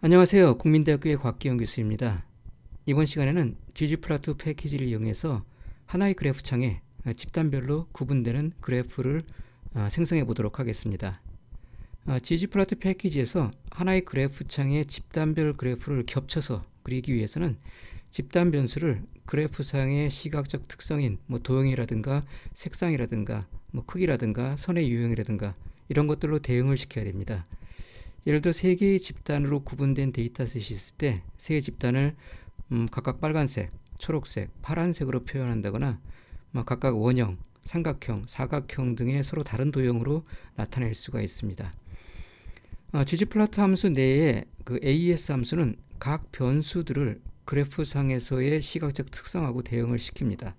안녕하세요. 국민대학교의 곽기영 교수입니다. 이번 시간에는 ggplot 패키지를 이용해서 하나의 그래프 창에 집단별로 구분되는 그래프를 생성해 보도록 하겠습니다. ggplot 패키지에서 하나의 그래프 창에 집단별 그래프를 겹쳐서 그리기 위해서는 집단 변수를 그래프상의 시각적 특성인 도형이라든가 색상이라든가 크기라든가 선의 유형이라든가 이런 것들로 대응을 시켜야 됩니다. 예를 들어 세 개의 집단으로 구분된 데이터셋이 있을 때 세 개의 집단을 각각 빨간색, 초록색, 파란색으로 표현한다거나 각각 원형, 삼각형, 사각형 등의 서로 다른 도형으로 나타낼 수가 있습니다. ggplot 함수 내에 그 AES 함수는 각 변수들을 그래프상에서의 시각적 특성하고 대응을 시킵니다.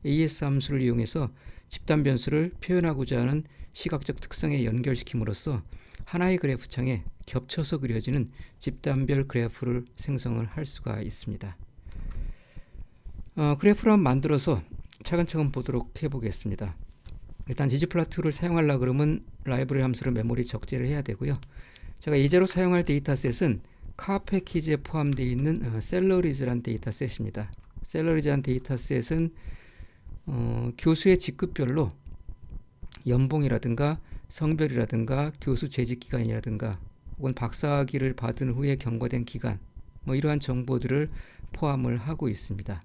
AES 함수를 이용해서 집단 변수를 표현하고자 하는 시각적 특성에 연결시킴으로써 하나의 그래프 창에 겹쳐서 그려지는 집단별 그래프를 생성을 할 수가 있습니다. 그래프를 한번 만들어서 차근차근 보도록 해보겠습니다. 일단 ggplot를 사용하려고 그러면 라이브러리 함수를 메모리 적재를 해야 되고요. 제가 예제로 사용할 데이터셋은 카 패키지에 포함되어 있는 셀러리즈란 데이터셋입니다. 셀러리즈란 데이터셋은 교수의 직급별로 연봉이라든가 성별이라든가 교수 재직 기간이라든가 혹은 박사학위를 받은 후에 경과된 기간 이러한 정보들을 포함을 하고 있습니다.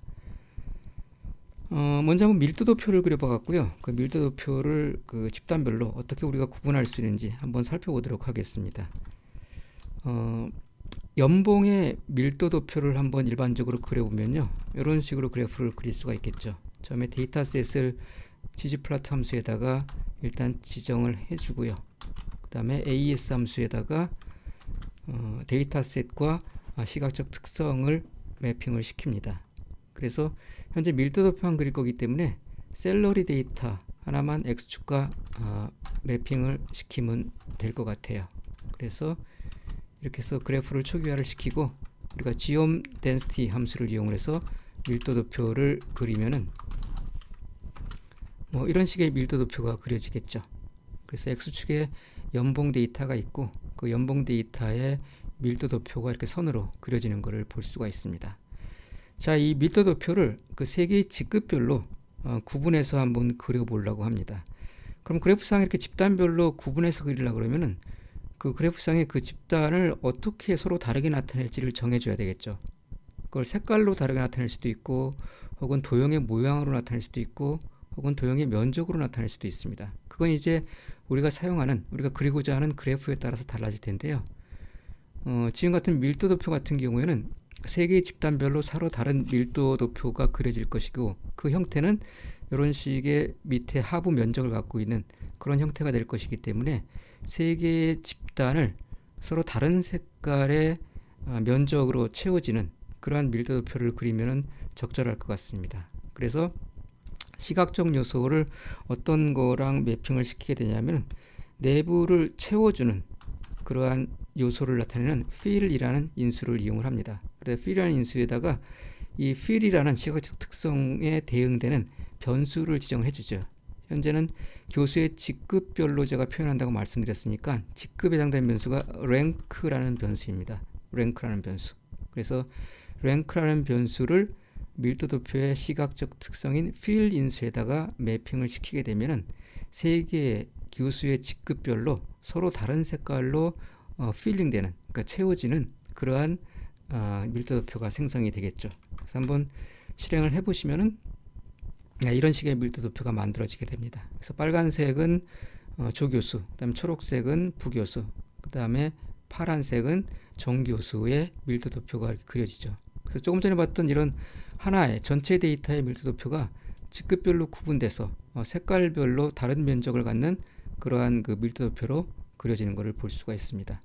먼저 한번 밀도도표를 그려봤고요. 그 밀도도표를 그 집단별로 어떻게 우리가 구분할 수 있는지 한번 살펴보도록 하겠습니다. 연봉의 밀도도표를 한번 일반적으로 그려보면요, 이런 식으로 그래프를 그릴 수가 있겠죠. 처음에 데이터셋을 ggplot 함수에다가 일단 지정을 해주고요. 그 다음에 AES 함수에다가 데이터셋과 시각적 특성을 매핑을 시킵니다. 그래서 현재 밀도도표만 그릴 거기 때문에 셀러리 데이터 하나만 X축과 매핑을 시키면 될 것 같아요. 그래서 이렇게 해서 그래프를 초기화를 시키고 우리가 geom density 함수를 이용해서 밀도도표를 그리면은 이런 식의 밀도도표가 그려지겠죠. 그래서 X축에 연봉 데이터가 있고 그 연봉 데이터의 밀도도표가 이렇게 선으로 그려지는 것을 볼 수가 있습니다. 자, 이 밀도도표를 그 세 개의 직급별로 구분해서 한번 그려보려고 합니다. 그럼 그래프상에 이렇게 집단별로 구분해서 그리려고 그러면은 그 그래프상의 그 집단을 어떻게 서로 다르게 나타낼지를 정해줘야 되겠죠. 그걸 색깔로 다르게 나타낼 수도 있고 혹은 도형의 모양으로 나타낼 수도 있고 혹은 도형의 면적으로 나타낼 수도 있습니다. 그건 이제 우리가 그리고자 하는 그래프에 따라서 달라질 텐데요. 지금 같은 밀도도표 같은 경우에는 세 개의 집단별로 서로 다른 밀도도표가 그려질 것이고 그 형태는 이런 식의 밑에 하부 면적을 갖고 있는 그런 형태가 될 것이기 때문에 세 개의 집단을 서로 다른 색깔의 면적으로 채워지는 그러한 밀도도표를 그리면 적절할 것 같습니다. 그래서 시각적 요소를 어떤 거랑 매핑을 시키게 되냐면 내부를 채워주는 그러한 요소를 나타내는 fill이라는 인수를 이용을 합니다. 그래서 fill이라는 인수에다가 이 fill이라는 시각적 특성에 대응되는 변수를 지정해 주죠. 현재는 교수의 직급별로 제가 표현한다고 말씀드렸으니까 직급에 해당되는 변수가 rank라는 변수입니다. rank라는 변수. 그래서 rank라는 변수를 밀도도표의 시각적 특성인 fill 인수에다가 매핑을 시키게 되면은 세 개의 교수의 직급별로 서로 다른 색깔로 필링되는, 그러니까 채워지는 그러한 밀도도표가 생성이 되겠죠. 그래서 한번 실행을 해보시면은 이런 식의 밀도도표가 만들어지게 됩니다. 그래서 빨간색은 조교수, 그다음에 초록색은 부교수, 그다음에 파란색은 정교수의 밀도도표가 이렇게 그려지죠. 그래서 조금 전에 봤던 이런 하나의 전체 데이터의 밀도도표가 직급별로 구분돼서 색깔별로 다른 면적을 갖는 그러한 그 밀도도표로 그려지는 것을 볼 수가 있습니다.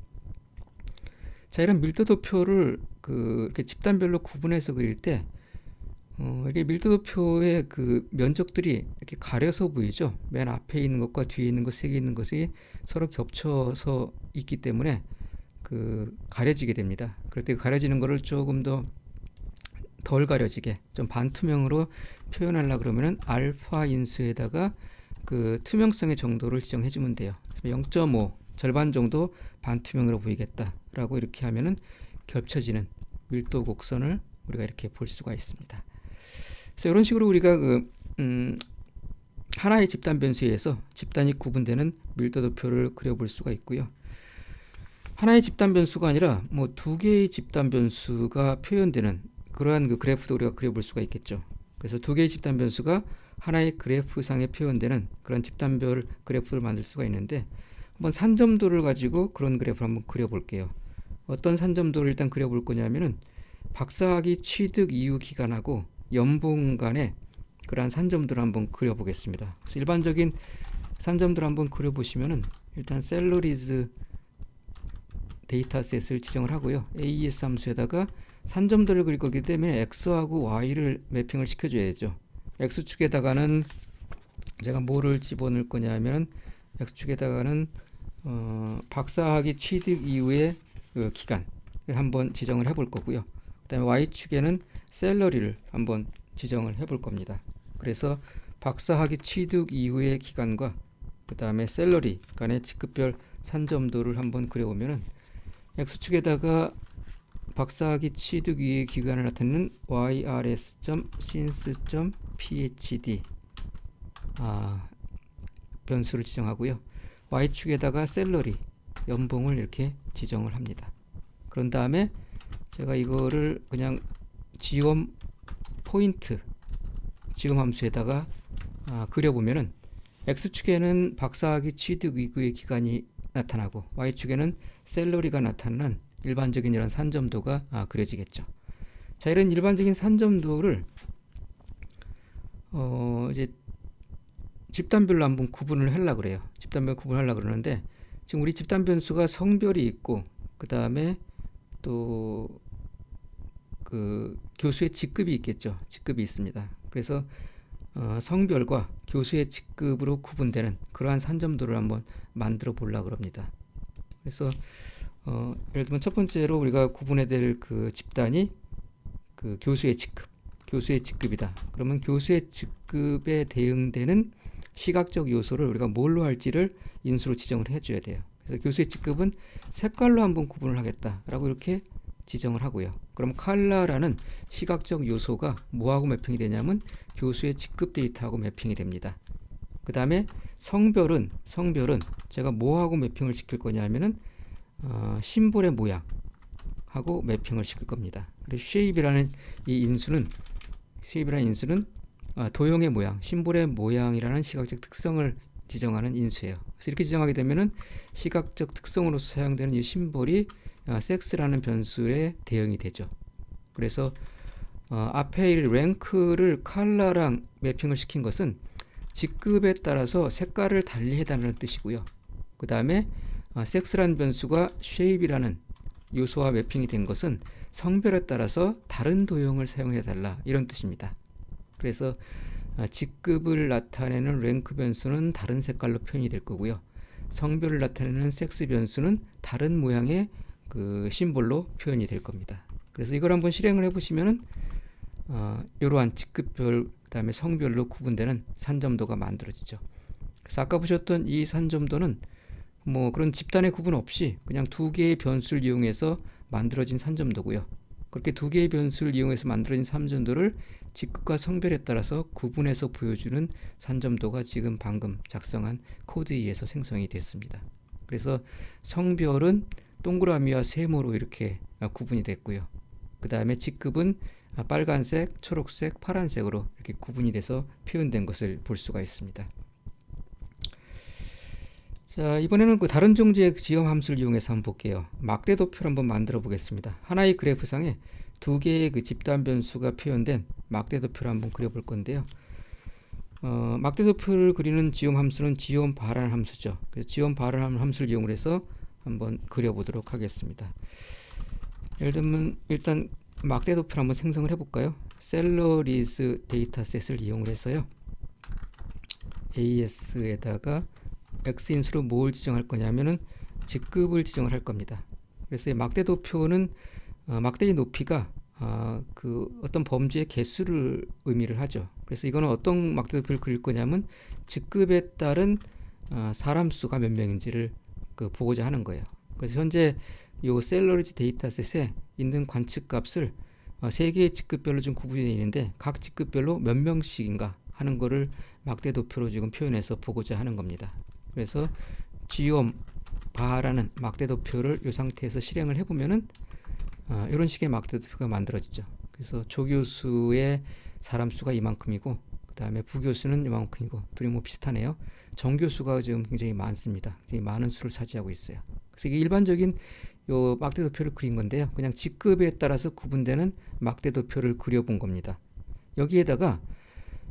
자, 이런 밀도도표를 이렇게 집단별로 구분해서 그릴 때 이게 밀도도표의 그 면적들이 이렇게 가려서 보이죠. 맨 앞에 있는 것과 뒤에 있는 것, 세 개 있는 것이 서로 겹쳐서 있기 때문에 가려지게 됩니다. 그럴 때 가려지는 것을 조금 더 덜 가려지게 좀 반투명으로 표현하려고 그러면은 알파 인수에다가 그 투명성의 정도를 지정해 주면 돼요. 0.5 절반 정도 반투명으로 보이겠다. 라고 이렇게 하면은 겹쳐지는 밀도 곡선을 우리가 이렇게 볼 수가 있습니다. 그래서 이런 식으로 우리가 하나의 집단 변수에 의해서 집단이 구분되는 밀도도표를 그려볼 수가 있고요. 하나의 집단 변수가 아니라 뭐 두 개의 집단 변수가 표현되는 그러한 그 그래프도 우리가 그려볼 수가 있겠죠. 그래서 두 개의 집단 변수가 하나의 그래프상에 표현되는 그런 집단별 그래프를 만들 수가 있는데, 한번 산점도를 가지고 그런 그래프를 한번 그려볼게요. 어떤 산점도를 일단 그려볼 거냐면은 박사학위 취득 이후 기간하고 연봉 간의 그러한 산점도를 한번 그려보겠습니다. 그래서 일반적인 산점도를 한번 그려보시면은 일단 셀러리즈 데이터셋을 지정을 하고요. AES 함수에다가 산점도를 그릴 거기 때문에 X하고 Y를 매핑을 시켜줘야죠. X축에다가는 제가 뭐를 집어넣을 거냐면 X축에다가는 박사학위 취득 이후의 그 기간을 한번 지정을 해볼 거고요. 그 다음에 Y축에는 셀러리를 한번 지정을 해볼 겁니다. 그래서 박사학위 취득 이후의 기간과 그 다음에 셀러리 간의 직급별 산점도를 한번 그려보면은 X축에다가 박사학위 취득 이후의 기간을 나타내는 yrs.since.phd 변수를 지정하고요. Y축에다가 셀러리 연봉을 이렇게 지정을 합니다. 그런 다음에 제가 이거를 그냥 지원 포인트 지금 함수에다가 그려보면은 X축에는 박사학위 취득 이후의 기간이 나타나고 Y축에는 셀러리가 나타나는 일반적인 이런 산점도가 그려지겠죠. 자, 이런 일반적인 산점도를 이제 집단별로 한번 구분을 하려고 그래요. 집단별 구분하려고 그러는데 지금 우리 집단 변수가 성별이 있고 그 다음에 또 그 교수의 직급이 있겠죠. 직급이 있습니다. 그래서 성별과 교수의 직급으로 구분되는 그러한 산점도를 한번 만들어 보려고 합니다. 그래서 예를 들면 첫 번째로 우리가 구분해야 될 그 집단이 그 교수의 직급이다. 그러면 교수의 직급에 대응되는 시각적 요소를 우리가 뭘로 할지를 인수로 지정을 해줘야 돼요. 그래서 교수의 직급은 색깔로 한번 구분을 하겠다라고 이렇게 지정을 하고요. 그럼 컬러라는 시각적 요소가 뭐하고 매핑이 되냐면 교수의 직급 데이터하고 매핑이 됩니다. 그 다음에 성별은 제가 뭐하고 매핑을 시킬 거냐면은 심볼의 모양하고 매핑을 시킬 겁니다. 그래서 쉐입이라는 인수는 도형의 모양, 심볼의 모양이라는 시각적 특성을 지정하는 인수예요. 그래서 이렇게 지정하게 되면은 시각적 특성으로서 사용되는 이 심볼이 섹스라는 변수에 대응이 되죠. 그래서 앞에 랭크를 컬러랑 매핑을 시킨 것은 직급에 따라서 색깔을 달리 해달라는 뜻이고요. 그 다음에 섹스라는 변수가 쉐입이라는 요소와 매핑이 된 것은 성별에 따라서 다른 도형을 사용해달라 이런 뜻입니다. 그래서 직급을 나타내는 랭크 변수는 다른 색깔로 표현이 될 거고요. 성별을 나타내는 섹스 변수는 다른 모양의 그 심볼로 표현이 될 겁니다. 그래서 이걸 한번 실행을 해보시면은 이러한 직급별 그다음에 성별로 구분되는 산점도가 만들어지죠. 그래서 아까 보셨던 이 산점도는 뭐 그런 집단의 구분 없이 그냥 두 개의 변수를 이용해서 만들어진 산점도고요. 그렇게 두 개의 변수를 이용해서 만들어진 산점도를 직급과 성별에 따라서 구분해서 보여주는 산점도가 지금 방금 작성한 코드에 의해서 생성이 됐습니다. 그래서 성별은 동그라미와 세모로 이렇게 구분이 됐고요. 그 다음에 직급은 빨간색, 초록색, 파란색으로 이렇게 구분이 돼서 표현된 것을 볼 수가 있습니다. 자, 이번에는 그 다른 종류의 지형 함수를 이용해서 한번 볼게요. 막대 도표를 한번 만들어 보겠습니다. 하나의 그래프상에 두 개의 그 집단 변수가 표현된 막대 도표를 한번 그려볼 건데요. 막대 도표를 그리는 지형 함수는 지형 발환 함수죠. 그래서 지형 발환 함수를 이용해서 한번 그려보도록 하겠습니다. 예를 들면 일단 막대 도표를 한번 생성을 해볼까요? 셀러리즈 데이터셋을 이용을 해서요. AS에다가 X인수로 뭘 지정할 거냐면은 직급을 지정을 할 겁니다. 그래서 이 막대 도표는 막대의 높이가 그 어떤 범주의 개수를 의미를 하죠. 그래서 이거는 어떤 막대 도표를 그릴 거냐면 직급에 따른 사람 수가 몇 명인지를 보고자 하는 거예요. 그래서 현재 요 셀러리지 데이터셋에 있는 관측값을 세 개의 직급별로 좀 구분이 되어 있는데 각 직급별로 몇 명씩인가 하는 거를 막대 도표로 지금 표현해서 보고자 하는 겁니다. 그래서 지옴 바라는 막대 도표를 이 상태에서 실행을 해보면은 이런 식의 막대 도표가 만들어지죠. 그래서 조교수의 사람 수가 이만큼이고 그 다음에 부교수는 이만큼이고 둘이 뭐 비슷하네요. 정교수가 지금 굉장히 많습니다. 굉장히 많은 수를 차지하고 있어요. 그래서 이게 일반적인 요 막대 도표를 그린 건데요. 그냥 직급에 따라서 구분되는 막대 도표를 그려본 겁니다. 여기에다가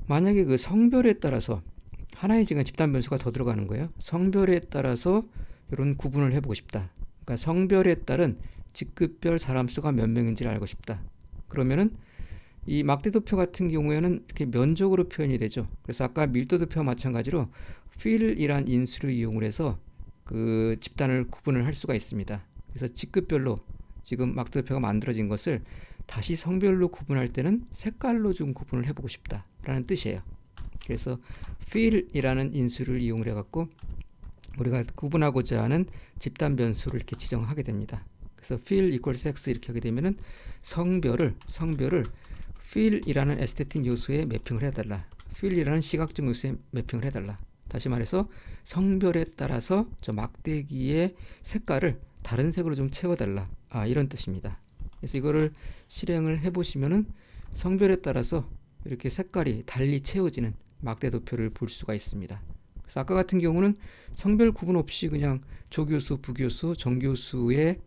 만약에 그 성별에 따라서 하나의 지금 집단 변수가 더 들어가는 거예요. 성별에 따라서 이런 구분을 해보고 싶다. 그러니까 성별에 따른 직급별 사람 수가 몇 명인지를 알고 싶다. 그러면은 이 막대 도표 같은 경우에는 이렇게 면적으로 표현이 되죠. 그래서 아까 밀도 도표와 마찬가지로 fill이란 인수를 이용을 해서 그 집단을 구분을 할 수가 있습니다. 그래서 직급별로 지금 막대 도표가 만들어진 것을 다시 성별로 구분할 때는 색깔로 좀 구분을 해보고 싶다라는 뜻이에요. 그래서 fill이라는 인수를 이용을 해갖고 우리가 구분하고자 하는 집단 변수를 이렇게 지정하게 됩니다. 그래서 fill equals x 이렇게 하게 되면은 성별을 fill이라는 에스테틱 요소에 매핑을 해달라. fill이라는 시각적 요소에 매핑을 해달라. 다시 말해서 성별에 따라서 저 막대기의 색깔을 다른 색으로 좀 채워달라. 이런 뜻입니다. 그래서 이거를 실행을 해보시면은 성별에 따라서 이렇게 색깔이 달리 채워지는 막대 도표를 볼 수가 있습니다. 그래서 아까 같은 경우는 성별 구분 없이 그냥 조교수, 부교수, 정교수의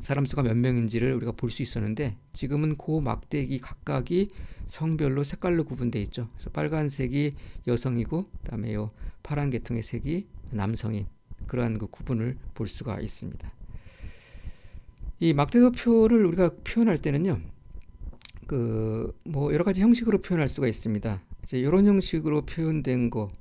사람 수가 몇 명인지를 우리가 볼 수 있었는데 지금은 그 막대기 각각이 성별로 색깔로 구분되어 있죠. 그래서 빨간색이 여성이고 그다음에 요 파란 계통의 색이 남성인 그러한 그 구분을 볼 수가 있습니다. 이 막대 도표를 우리가 표현할 때는요. 그 뭐 여러 가지 형식으로 표현할 수가 있습니다. 이제 이런 형식으로 표현된 거를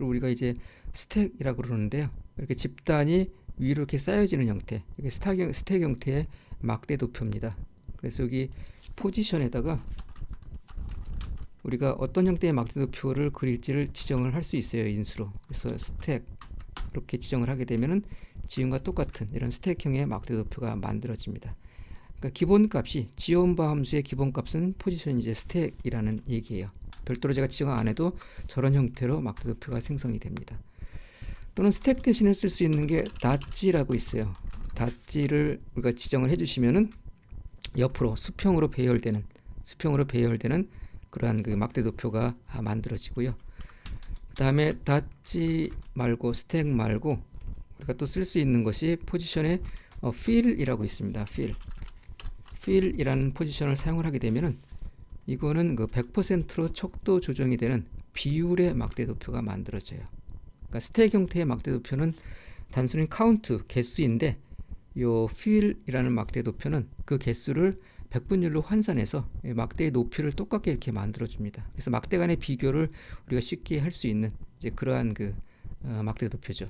우리가 이제 스택이라고 그러는데요. 이렇게 집단이 위로 이렇게 쌓여지는 형태, 이게 스택 형태의 막대 도표입니다. 그래서 여기 포지션에다가 우리가 어떤 형태의 막대 도표를 그릴지를 지정을 할 수 있어요, 인수로. 그래서 스택 이렇게 지정을 하게 되면은 지금과 똑같은 이런 스택형의 막대 도표가 만들어집니다. 그러니까 기본값이 지온바 함수의 기본값은 포지션 이제 스택이라는 얘기예요. 별도로 제가 지정 안 해도 저런 형태로 막대 도표가 생성이 됩니다. 또는 스택 대신에 쓸 수 있는 게 닷지라고 있어요. 닷지를 우리가 지정을 해주시면은 옆으로 수평으로 배열되는 그러한 그 막대 도표가 만들어지고요. 그 다음에 닷지 말고 스택 말고 우리가 또 쓸 수 있는 것이 포지션에 fill이라고 있습니다. fill이라는 포지션을 사용을 하게 되면은 이거는 그 100%로 척도 조정이 되는 비율의 막대 도표가 만들어져요. 그러니까 스택 형태의 막대 도표는 단순히 카운트 개수인데 요 fill이라는 막대 도표는 그 개수를 100분율로 환산해서 막대의 높이를 똑같게 이렇게 만들어줍니다. 그래서 막대 간의 비교를 우리가 쉽게 할 수 있는 이제 그러한 그 막대 도표죠.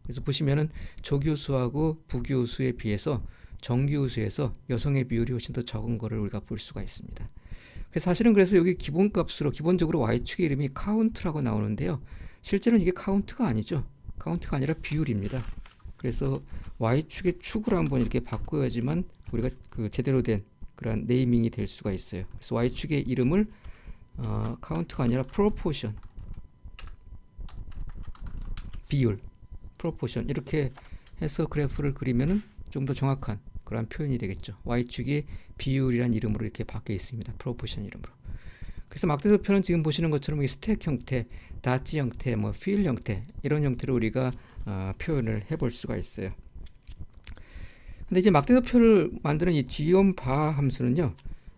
그래서 보시면은 조교수하고 부교수에 비해서 정교수에서 여성의 비율이 훨씬 더 적은 거를 우리가 볼 수가 있습니다. 그래서 사실은 그래서 여기 기본값으로 기본적으로 y축의 이름이 카운트라고 나오는데요. 실제로는 이게 카운트가 아니죠. 카운트가 아니라 비율입니다. 그래서 y축의 축으로 한번 이렇게 바꿔야지만 우리가 그 제대로 된 그런 네이밍이 될 수가 있어요. 그래서 y축의 이름을 카운트가 아니라 proportion 비율 proportion 이렇게 해서 그래프를 그리면은 좀 더 정확한 그런 표현이 되겠죠. y축이 비율이란 이름으로 이렇게 바뀌어 있습니다. proportion 이름으로. 그래서 막대 도표는 지금 보시는 것처럼 이 스택 형태, 닷지 형태, 뭐 fill 형태 이런 형태로 우리가 표현을 해볼 수가 있어요. 근데 이제 막대 도표를 만드는 이 지온바 함수는요,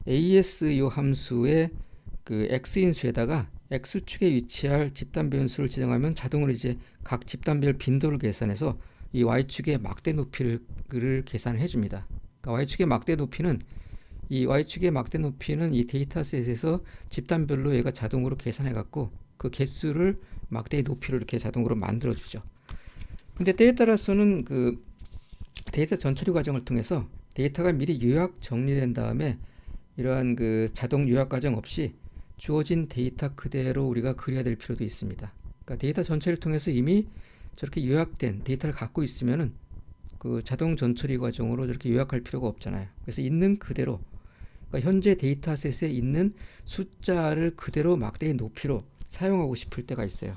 AS 요 함수의 그 x인수에다가 x축에 위치할 집단 변수를 지정하면 자동으로 이제 각 집단별 빈도를 계산해서 이 y축의 막대 높이를 계산을 해줍니다. 그러니까 y축의 막대 높이는 이 데이터셋에서 집단별로 얘가 자동으로 계산해 갖고 그 개수를 막대의 높이를 이렇게 자동으로 만들어 주죠. 근데 때에 따라서는 그 데이터 전처리 과정을 통해서 데이터가 미리 요약 정리된 다음에 이러한 그 자동 요약 과정 없이 주어진 데이터 그대로 우리가 그려야 될 필요도 있습니다. 그러니까 데이터 전처리를 통해서 이미 저렇게 요약된 데이터를 갖고 있으면은 그 자동 전처리 과정으로 저렇게 요약할 필요가 없잖아요. 그래서 있는 그대로, 그러니까 현재 데이터셋에 있는 숫자를 그대로 막대의 높이로 사용하고 싶을 때가 있어요.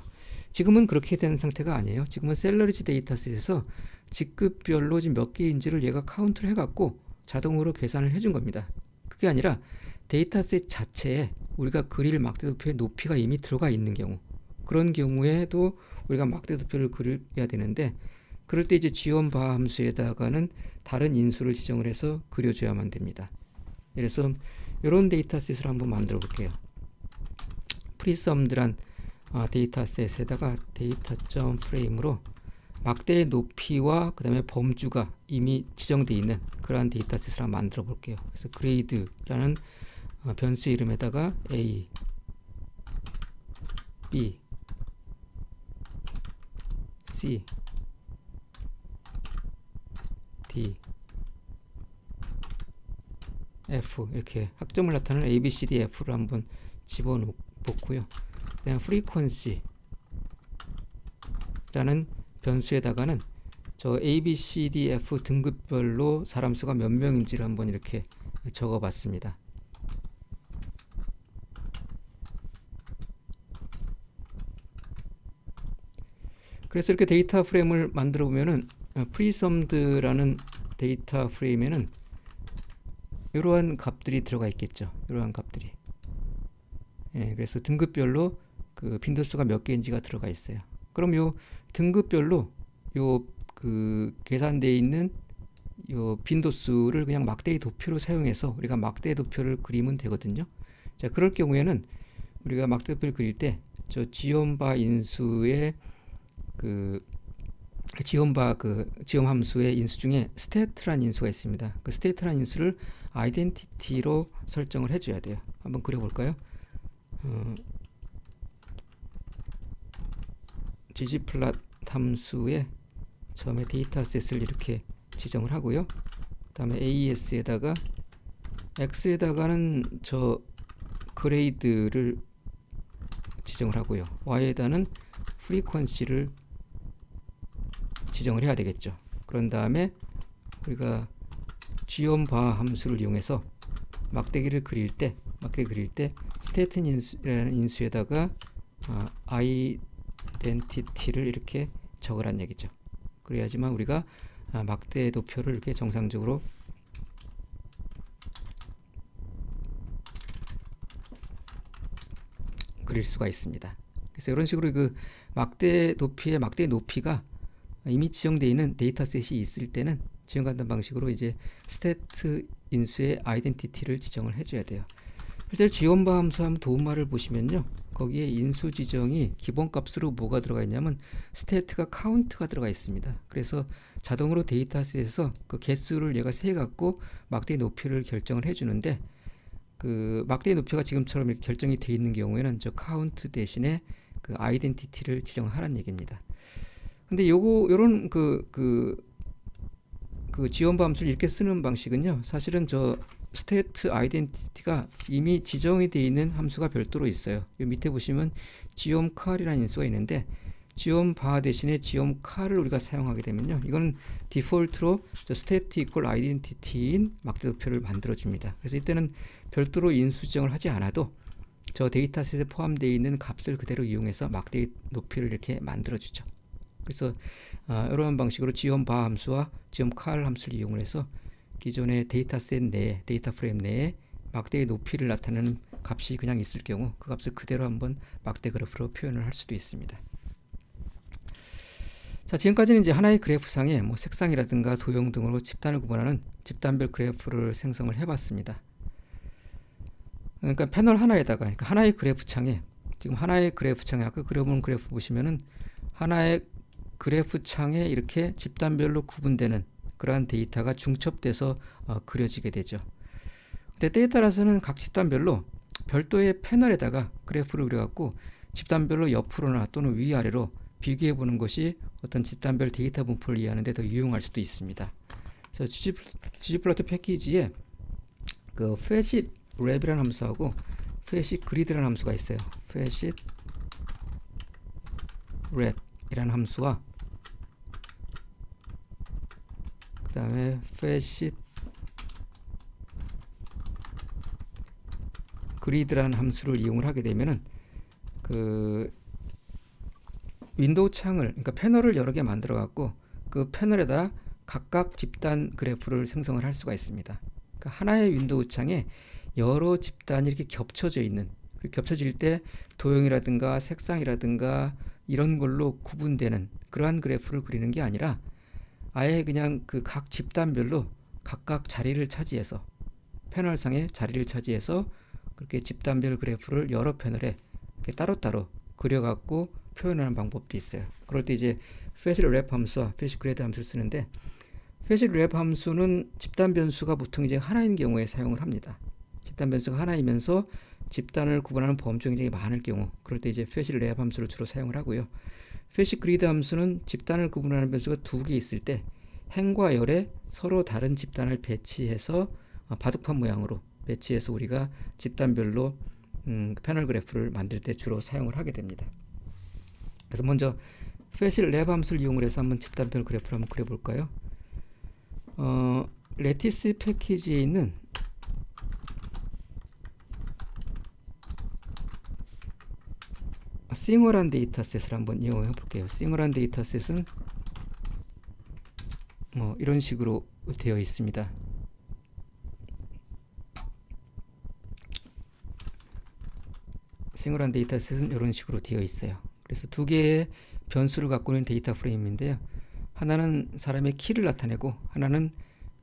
지금은 그렇게 된 상태가 아니에요. 지금은 셀러리지 데이터셋에서 직급별로 지금 몇 개인지를 얘가 카운트를 해갖고 자동으로 계산을 해준 겁니다. 그게 아니라 데이터셋 자체에 우리가 그릴 막대 도표의 높이가 이미 들어가 있는 경우, 그런 경우에도 우리가 막대 도표를 그려야 되는데, 그럴 때 이제 지원바 함수에다가는 다른 인수를 지정을 해서 그려줘야만 됩니다. 그래서 이런 데이터셋을 한번 만들어 볼게요. 프리썸드란 데이터셋에다가 데이터.frame으로 막대의 높이와 그 다음에 범주가 이미 지정되어 있는 그러한 데이터셋을 한번 만들어 볼게요. 그래서 grade라는 변수 이름에다가 A, B, C, D, F 이렇게 학점을 나타내는 A, B, C, D, F를 한번 집어넣고요. 그다음 frequency라는 변수에다가는 저 A, B, C, D, F 등급별로 사람 수가 몇 명인지를 한번 이렇게 적어봤습니다. 그래서 이렇게 데이터 프레임을 만들어 보면은 프리썸드라는 데이터 프레임에는 이러한 값들이 들어가 있겠죠. 이러한 값들이. 예, 그래서 등급별로 그 빈도수가 몇 개인지가 들어가 있어요. 그럼 요 등급별로 요 그 계산되어 있는 요 빈도수를 그냥 막대의 도표로 사용해서 우리가 막대 도표를 그리면 되거든요. 자, 그럴 경우에는 우리가 막대 도표를 그릴 때 저 지원바 인수의 그 지원 함수의 인수 중에 state라는 인수가 있습니다. 그 state라는 인수를 identity로 설정을 해줘야 돼요. 한번 그려볼까요? ggplot 함수의 처음에 데이터셋을 이렇게 지정을 하고요. 그 다음에 AES에다가 X에다가는 저 그레이드를 지정을 하고요. Y에다는 frequency를 지정을 해야 되겠죠. 그런 다음에 우리가 지원바 함수를 이용해서 막대기를 그릴 때 state라는 인수에다가 identity를 이렇게 적으란 얘기죠. 그래야지만 우리가 막대 도표를 이렇게 정상적으로 그릴 수가 있습니다. 그래서 이런 식으로 그 막대 도표의 막대 높이가 이미 지정되어 있는 데이터셋이 있을 때는 지금 같은 방식으로 이제 stat 인수의 identity를 지정을 해줘야 돼요. 실제 지원바 함수 한번 도움말을 보시면요, 거기에 인수 지정이 기본값으로 뭐가 들어가 있냐면 stat가 count가 들어가 있습니다. 그래서 자동으로 데이터셋에서 그 개수를 얘가 세 갖고 막대 높이를 결정을 해주는데, 그 막대의 높이가 지금처럼 이렇게 결정이 되어 있는 경우에는 저 count 대신에 그 identity를 지정하라는 얘기입니다. 근데 요런 그 지원바 함수를 이렇게 쓰는 방식은요, 사실은 저 state identity가 이미 지정이 되어 있는 함수가 별도로 있어요. 요 밑에 보시면 geomcar이라는 인수가 있는데, geombar 대신에 geomcar을 우리가 사용하게 되면요, 이건 디폴트로 저 state equal identity인 막대도표를 만들어 줍니다. 그래서 이때는 별도로 인수 지정을 하지 않아도 저 데이터셋에 포함되어 있는 값을 그대로 이용해서 막대 높이를 이렇게 만들어 주죠. 그래서 이러한 방식으로 geombar 함수와 geomcar 함수를 이용해서 기존의 데이터셋 내에, 데이터 프레임 내에 막대의 높이를 나타내는 값이 그냥 있을 경우 그 값을 그대로 한번 막대 그래프로 표현을 할 수도 있습니다. 자, 지금까지는 이제 하나의 그래프상에 뭐 색상이라든가 도형 등으로 집단을 구분하는 집단별 그래프를 생성을 해봤습니다. 그러니까 패널 하나에다가, 그러니까 하나의 그래프 창에, 지금 하나의 그래프 창에 아까 그려본 그래프 보시면은 하나의 그래프 창에 이렇게 집단별로 구분되는 그러한 데이터가 중첩돼서 그려지게 되죠. 근데 때에 따라서는 각 집단별로 별도의 패널에다가 그래프를 그려갖고 집단별로 옆으로나 또는 위아래로 비교해 보는 것이 어떤 집단별 데이터 분포를 이해하는 데 더 유용할 수도 있습니다. 그래서 ggplot 패키지에 그 facet wrap이라는 함수하고 facet grid라는 함수가 있어요. facet wrap이라는 함수와 다음에 facet grid라는 함수를 이용을 하게 되면은 그 윈도우 창을, 그러니까 패널을 여러 개 만들어 갖고 그 패널에다 각각 집단 그래프를 생성을 할 수가 있습니다. 그러니까 하나의 윈도우 창에 여러 집단이 이렇게 겹쳐져 있는, 겹쳐질 때 도형이라든가 색상이라든가 이런 걸로 구분되는 그러한 그래프를 그리는 게 아니라 아예 그냥 그 각 집단별로 각각 자리를 차지해서, 패널상에 자리를 차지해서 그렇게 집단별 그래프를 여러 패널에 이렇게 따로따로 그려갖고 표현하는 방법도 있어요. 그럴 때 이제 facet wrap 함수와 facet grid 함수를 쓰는데, facet wrap 함수는 집단 변수가 보통 이제 하나인 경우에 사용을 합니다. 집단 변수가 하나이면서 집단을 구분하는 범주가 굉장히 많을 경우, 그럴 때 이제 facet wrap 함수를 주로 사용을 하고요. facet grid 함수는 집단을 구분하는 변수가 두 개 있을 때 행과 열에 서로 다른 집단을 배치해서 바둑판 모양으로 배치해서 우리가 집단별로 패널 그래프를 만들 때 주로 사용을 하게 됩니다. 그래서 먼저 facet wrap 함수를 이용을 해서 한번 집단별 그래프를 한번 그려볼까요? 레티스 패키지에 있는 싱어란 데이터셋을 한번 이용해 볼게요. 싱어란 데이터셋은 이런 식으로 되어 있습니다. 싱어란 데이터셋은 이런 식으로 되어 있어요. 그래서 두 개의 변수를 갖고 있는 데이터 프레임인데요. 하나는 사람의 키를 나타내고 하나는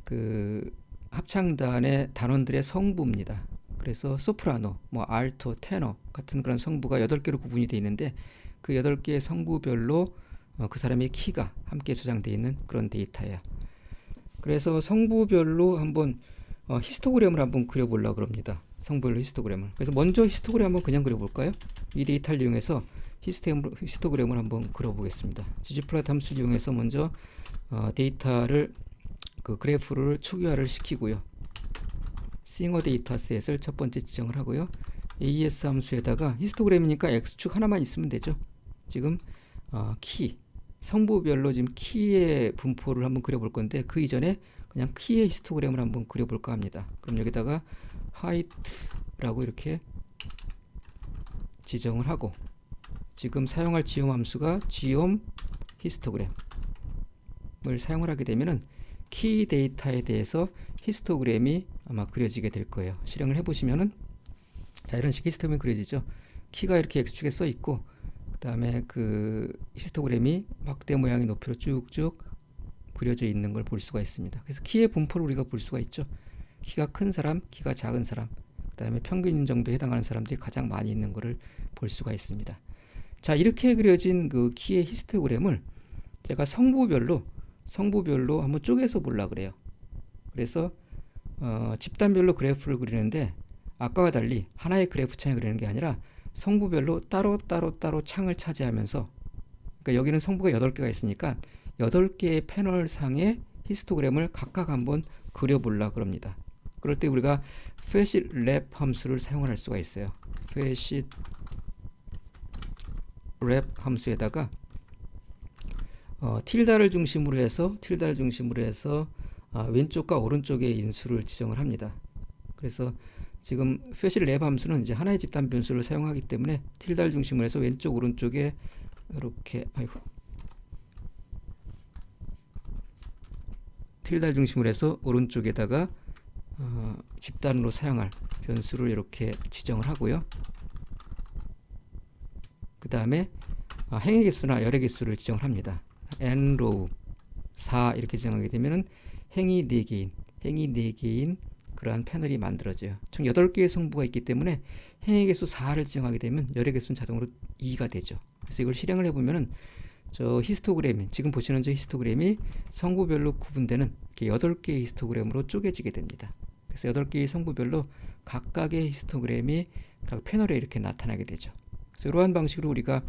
그 합창단의 단원들의 성부입니다. 그래서 소프라노, 알토, 테너 같은 그런 성부가 8개로 구분이 되어 있는데 그 8개의 성부별로 그 사람의 키가 함께 저장되어 있는 그런 데이터예요. 그래서 성부별로 한번 히스토그램을 한번 그려보려고 합니다. 성부별로 히스토그램을. 그래서 먼저 히스토그램 한번 그냥 그려볼까요? 이 데이터를 이용해서 히스토그램을 한번 그려보겠습니다. ggplot 함수를 이용해서 먼저 데이터를 그 그래프를 초기화를 시키고요. 싱어 데이터셋을 첫 번째 지정을 하고요. AES 함수에다가 히스토그램이니까 x축 하나만 있으면 되죠. 지금 키, 성부별로 지금 키의 분포를 한번 그려볼 건데 그 이전에 그냥 키의 히스토그램을 한번 그려볼까 합니다. 그럼 여기다가 height라고 이렇게 지정을 하고 지금 사용할 지옴 함수가 지옴 히스토그램을 사용을 하게 되면은 키 데이터에 대해서 히스토그램이 아마 그려지게 될 거예요. 실행을 해보시면은 자, 이런 식의 히스토그램이 그려지죠. 키가 이렇게 x축에 써 있고 그 다음에 그 히스토그램이 막대 모양의 높이로 쭉쭉 그려져 있는 걸 볼 수가 있습니다. 그래서 키의 분포를 우리가 볼 수가 있죠. 키가 큰 사람, 키가 작은 사람, 그 다음에 평균 정도에 해당하는 사람들이 가장 많이 있는 것을 볼 수가 있습니다. 자, 이렇게 그려진 그 키의 히스토그램을 제가 성부별로 한번 쪼개서 보려고 그래요. 그래서 집단별로 그래프를 그리는데 아까와 달리 하나의 그래프 창을 그리는 게 아니라 성부별로 따로 창을 차지하면서, 그러니까 여기는 성부가 8개가 있으니까 8개의 패널 상의 히스토그램을 각각 한번 그려보려고 합니다. 그럴 때 우리가 facet wrap 함수를 사용할 수가 있어요. facet wrap 함수에다가 틸다를 중심으로 해서 왼쪽과 오른쪽의 인수를 지정을 합니다. 그래서 지금 facet wrap 함수는 이제 하나의 집단 변수를 사용하기 때문에 틸다를 중심으로 해서 왼쪽 오른쪽에 이렇게 틸다를 중심으로 해서 오른쪽에다가 집단으로 사용할 변수를 이렇게 지정을 하고요. 그 다음에 행의 개수나 열의 개수를 지정을 합니다. nrow 4 이렇게 지정하게 되면은 행이 4개인 그러한 패널이 만들어져요. 총 8개의 성부가 있기 때문에 행의 개수 4를 지정하게 되면 열의 개수는 자동으로 2가 되죠. 그래서 이걸 실행을 해보면은 저 히스토그램이, 지금 보시는 저 히스토그램이 성부별로 구분되는 8개의 히스토그램으로 쪼개지게 됩니다. 그래서 8개의 성부별로 각각의 히스토그램이 각 패널에 이렇게 나타나게 되죠. 그래서 이러한 방식으로 우리가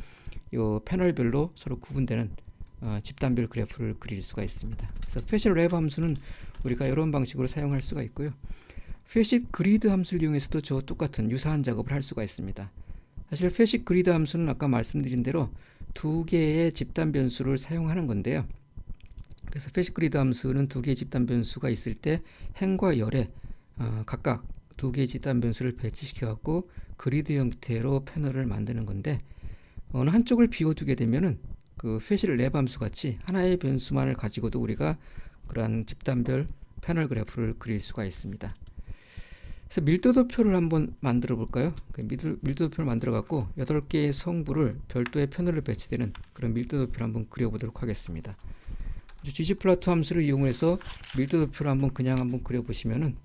요 패널별로 서로 구분되는 집단별 그래프를 그릴 수가 있습니다. 그래서 facet wrap 함수는 우리가 이런 방식으로 사용할 수가 있고요. facet grid 함수를 이용해서도 저 똑같은 유사한 작업을 할 수가 있습니다. 사실 facet grid 함수는 아까 말씀드린 대로 두 개의 집단 변수를 사용하는 건데요. 그래서 패시 그리드 함수는 두 개의 집단 변수가 있을 때 행과 열에 각각 두 개의 집단 변수를 배치시켜 갖고 그리드 형태로 패널을 만드는 건데, 어느 한쪽을 비워두게 되면은 그 패시를 랩 함수 같이 하나의 변수만을 가지고도 우리가 그러한 집단별 패널 그래프를 그릴 수가 있습니다. 그래서 밀도도표를 한번 만들어 볼까요? 그 밀도도표를 만들어 갖고 8개의 성부를 별도의 패널로 배치되는 그런 밀도도표를 한번 그려보도록 하겠습니다. ggplot 함수를 이용해서 밀도도표를 한번 그려보시면은,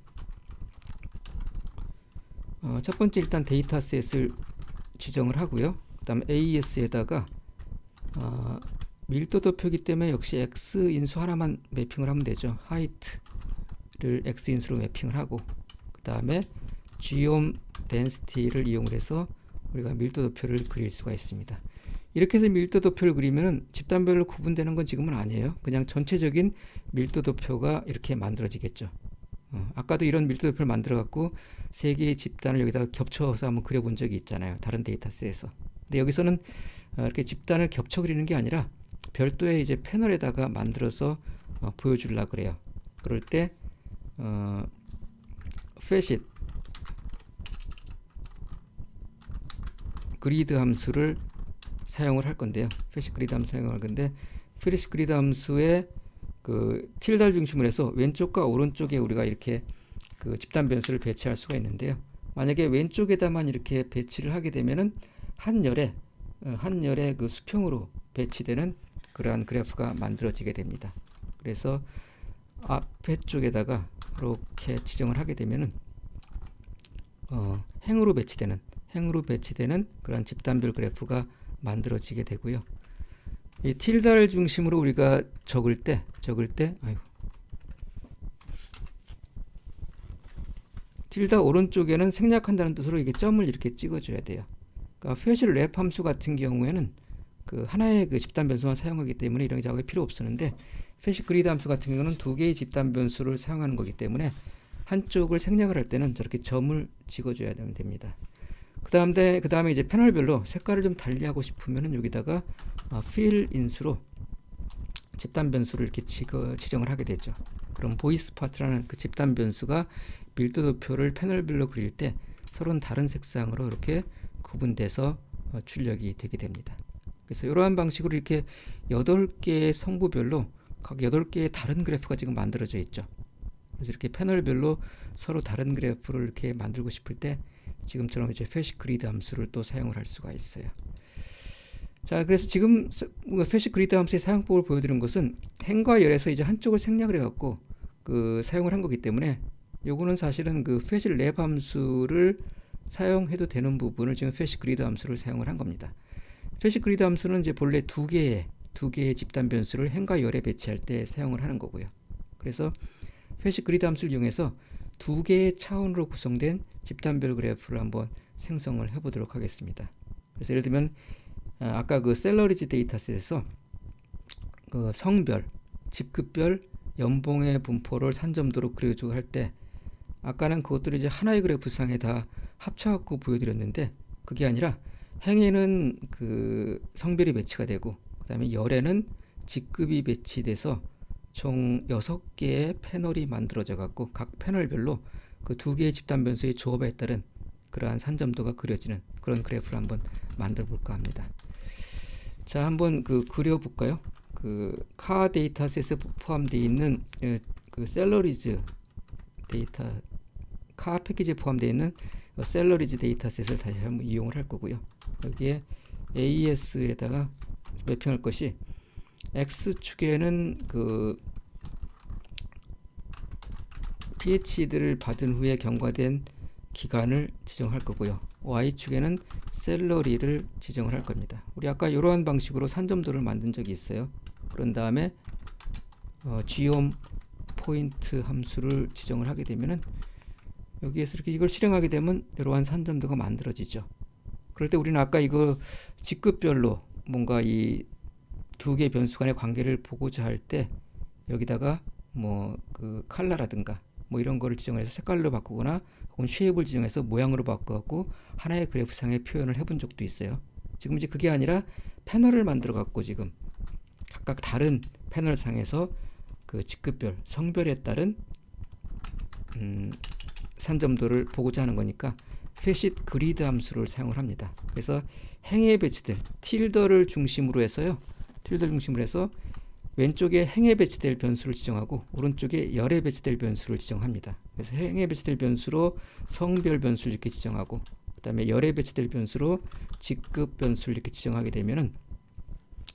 첫 번째 일단 데이터셋을 지정을 하고요. 그 다음 AES에다가 밀도도표이기 때문에 역시 X 인수 하나만 매핑을 하면 되죠. height를 X 인수로 매핑을 하고, 그 다음에 geom density를 이용해서 우리가 밀도도표를 그릴 수가 있습니다. 이렇게 해서 밀도도표를 그리면 집단별로 구분되는 건 지금은 아니에요. 그냥 전체적인 밀도도표가 이렇게 만들어지겠죠. 아까도 이런 밀도도표를 만들어 갖고 세 개의 집단을 여기다가 겹쳐서 한번 그려본 적이 있잖아요. 다른 데이터셋에서. 근데 여기서는 이렇게 집단을 겹쳐 그리는 게 아니라 별도의 이제 패널에다가 만들어서 보여주려고 그래요. 그럴 때 facet 그리드 함수를 사용을 할 건데요. facet 그리드 함수 사용할 건데, facet 그리드 함수의 그 틸다를 중심으로 해서 왼쪽과 오른쪽에 우리가 이렇게 그 집단 변수를 배치할 수가 있는데요. 만약에 왼쪽에다만 이렇게 배치를 하게 되면은 한 열에 그 수평으로 배치되는 그러한 그래프가 만들어지게 됩니다. 그래서 앞에 쪽에다가 이렇게 지정을 하게 되면은 행으로 배치되는 그런 집단별 그래프가 만들어지게 되고요. 이 틸다를 중심으로 우리가 적을 때 틸다 오른쪽에는 생략한다는 뜻으로 이게 점을 이렇게 찍어줘야 돼요. 그러니까 facet 랩 함수 같은 경우에는 그 하나의 그 집단 변수만 사용하기 때문에 이런 작업이 필요 없었는데, facet grid 함수 같은 경우는 두 개의 집단 변수를 사용하는 거기 때문에 한쪽을 생략을 할 때는 저렇게 점을 찍어줘야 됩니다. 그 다음에 이제 패널별로 색깔을 좀 달리하고 싶으면은 여기다가 fill 인수로 집단 변수를 이렇게 지정을 하게 되죠. 그럼 보이스 파트라는 그 집단 변수가 밀도도표를 패널별로 그릴 때 서로는 다른 색상으로 이렇게 구분돼서 출력이 되게 됩니다. 그래서 이러한 방식으로 이렇게 8개의 성부별로 각 8개의 다른 그래프가 지금 만들어져 있죠. 그래서 이렇게 패널별로 서로 다른 그래프를 이렇게 만들고 싶을 때 지금처럼 이제 facet grid 함수를 또 사용을 할 수가 있어요. 자, 그래서 지금 facet grid 함수의 사용법을 보여드린 것은 행과 열에서 이제 한쪽을 생략을 해갖고 그 사용을 한 거기 때문에, 요거는 사실은 그 facet 랩 함수를 사용해도 되는 부분을 지금 facet grid 함수를 사용을 한 겁니다. facet grid 함수는 이제 본래 두 개의 집단 변수를 행과 열에 배치할 때 사용을 하는 거고요. 그래서 facet grid 함수를 이용해서 두 개의 차원으로 구성된 집단별 그래프를 한번 생성을 해보도록 하겠습니다. 그래서 예를 들면 아까 그 셀러리지 데이터셋에서 그 성별, 직급별, 연봉의 분포를 산점도로 그려주고 할 때, 아까는 그것들을 이제 하나의 그래프상에 다 합쳐갖고 보여드렸는데, 그게 아니라 행에는 그 성별이 배치가 되고, 그 다음에 열에는 직급이 배치돼서 총 6개의 패널이 만들어져 갖고 각 패널별로 그 두 개의 집단 변수의 조합에 따른 그러한 산점도가 그려지는 그런 그래프를 한번 만들어 볼까 합니다. 자, 한번 그 그려 볼까요? 그 카 데이터셋에 포함되어 있는 그 셀러리즈 데이터 카 패키지에 포함되어 있는 셀러리즈 데이터셋을 다시 한번 이용을 할 거고요. 여기에 AES에다가 매핑할 것이, X축에는 그 PH들을 받은 후에 경과된 기간을 지정할 거고요. Y축에는 셀러리를 지정을 할 겁니다. 우리 아까 이러한 방식으로 산점도를 만든 적이 있어요. 그런 다음에 geom 포인트 함수를 지정을 하게 되면은 여기에서 이렇게 이걸 실행하게 되면 이러한 산점도가 만들어지죠. 그럴 때 우리는 아까 이거 직급별로 뭔가 이 두 개의 변수 간의 관계를 보고자 할 때 여기다가 뭐 그 컬러라든가 뭐 이런 거를 지정해서 색깔로 바꾸거나 혹은 쉐입을 지정해서 모양으로 바꿔갖고 하나의 그래프상의 표현을 해본 적도 있어요. 지금 이제 그게 아니라 패널을 만들어 갖고 지금 각각 다른 패널상에서 그 직급별, 성별에 따른 산점도를 보고자 하는 거니까 facet grid 함수를 사용을 합니다. 그래서 행에 배치될 틸더를 중심으로 해서요. 틸더를 중심으로 해서 왼쪽에 행에 배치될 변수를 지정하고 오른쪽에 열에 배치될 변수를 지정합니다. 그래서 행에 배치될 변수로 성별 변수를 이렇게 지정하고 그다음에 열에 배치될 변수로 직급 변수를 이렇게 지정하게 되면은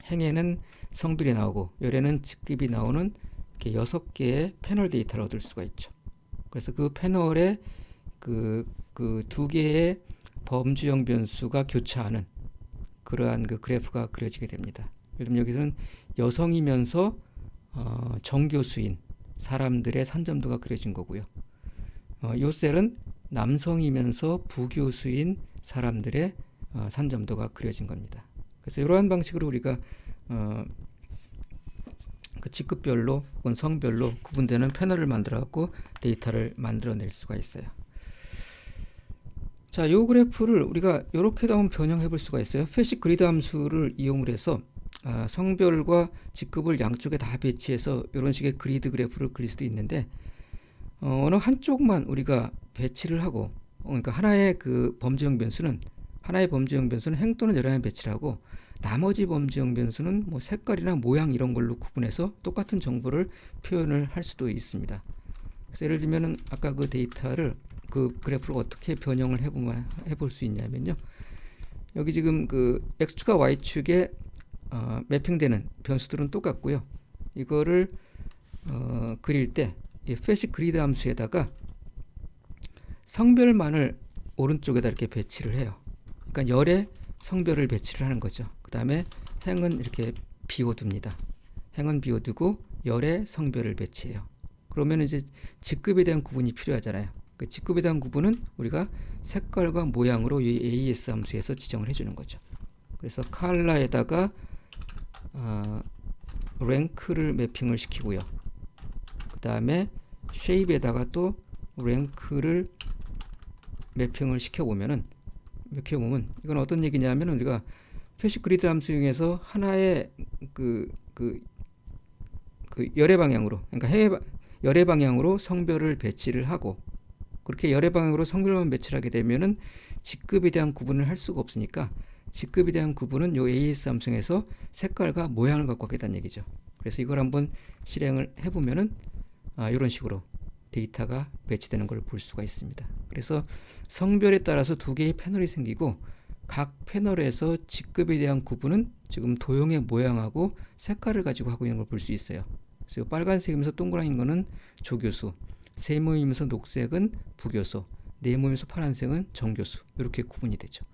행에는 성별이 나오고 열에는 직급이 나오는 이렇게 6개의 패널 데이터를 얻을 수가 있죠. 그래서 그 패널에 그 두 개의 범주형 변수가 교차하는 그러한 그 그래프가 그려지게 됩니다. 예를 들면 여기서는 여성이면서 정교수인 사람들의 산점도가 그려진 거고요. 요 셀은 남성이면서 부교수인 사람들의 산점도가 그려진 겁니다. 그래서 이러한 방식으로 우리가 그 직급별로 혹은 성별로 구분되는 패널을 만들어 갖고 데이터를 만들어낼 수가 있어요. 자, 이 그래프를 우리가 이렇게도 한번 변형해 볼 수가 있어요. facet grid 함수를 이용을 해서 성별과 직급을 양쪽에 다 배치해서 이런 식의 그리드 그래프를 그릴 수도 있는데 어느 한쪽만 우리가 배치를 하고 그러니까 하나의 범주형 변수는 행 또는 열에 배치를 하고 나머지 범주형 변수는 뭐 색깔이나 모양 이런 걸로 구분해서 똑같은 정보를 표현을 할 수도 있습니다. 그래서 예를 들면은 아까 그 데이터를 그 그래프를 어떻게 변형을 해볼 수 있냐면요. 여기 지금 그 x축과 y축에 매핑되는 변수들은 똑같고요. 이거를 그릴 때 이 facet grid 함수에다가 성별만을 오른쪽에다 이렇게 배치를 해요. 그러니까 열에 성별을 배치를 하는 거죠. 그 다음에 행은 이렇게 비워둡니다. 행은 비워두고 열에 성별을 배치해요. 그러면 이제 직급에 대한 구분이 필요하잖아요. 그 직급에 대한 구분은 우리가 색깔과 모양으로 이 AS 함수에서 지정을 해주는 거죠. 그래서 컬러에다가 랭크를 매핑을 시키고요. 그 다음에 쉐입에다가 또 랭크를 매핑을 시켜보면 이건 어떤 얘기냐면 우리가 facet grid 함수 중에서 하나의 열의 방향으로 그러니까 열의 방향으로 성별을 배치를 하고 그렇게 열의 방향으로 성별만 배치를 하게 되면은 직급에 대한 구분을 할 수가 없으니까 직급에 대한 구분은 요 AS 함수에서 색깔과 모양을 갖고 하겠다는 얘기죠. 그래서 이걸 한번 실행을 해보면은 이런 식으로 데이터가 배치되는 걸 볼 수가 있습니다. 그래서 성별에 따라서 두 개의 패널이 생기고 각 패널에서 직급에 대한 구분은 지금 도형의 모양하고 색깔을 가지고 하고 있는 걸 볼 수 있어요. 그래서 빨간색이면서 동그라미인 거는 조교수, 세모이면서 녹색은 부교수, 네모이면서 파란색은 정교수 이렇게 구분이 되죠.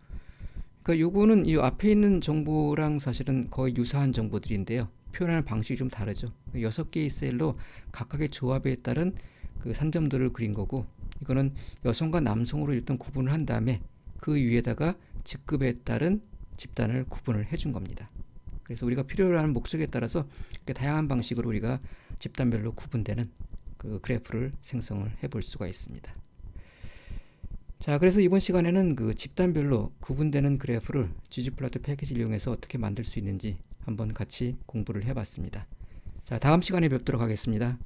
그러니까 요거는 이 앞에 있는 정보랑 사실은 거의 유사한 정보들인데요. 표현하는 방식이 좀 다르죠. 6개의 셀로 각각의 조합에 따른 그 산점들을 그린 거고 이거는 여성과 남성으로 일단 구분을 한 다음에 그 위에다가 직급에 따른 집단을 구분을 해준 겁니다. 그래서 우리가 필요로 하는 목적에 따라서 다양한 방식으로 우리가 집단별로 구분되는 그 그래프를 생성을 해볼 수가 있습니다. 자, 그래서 이번 시간에는 그 집단별로 구분되는 그래프를 ggplot 패키지를 이용해서 어떻게 만들 수 있는지 한번 같이 공부를 해봤습니다. 자, 다음 시간에 뵙도록 하겠습니다.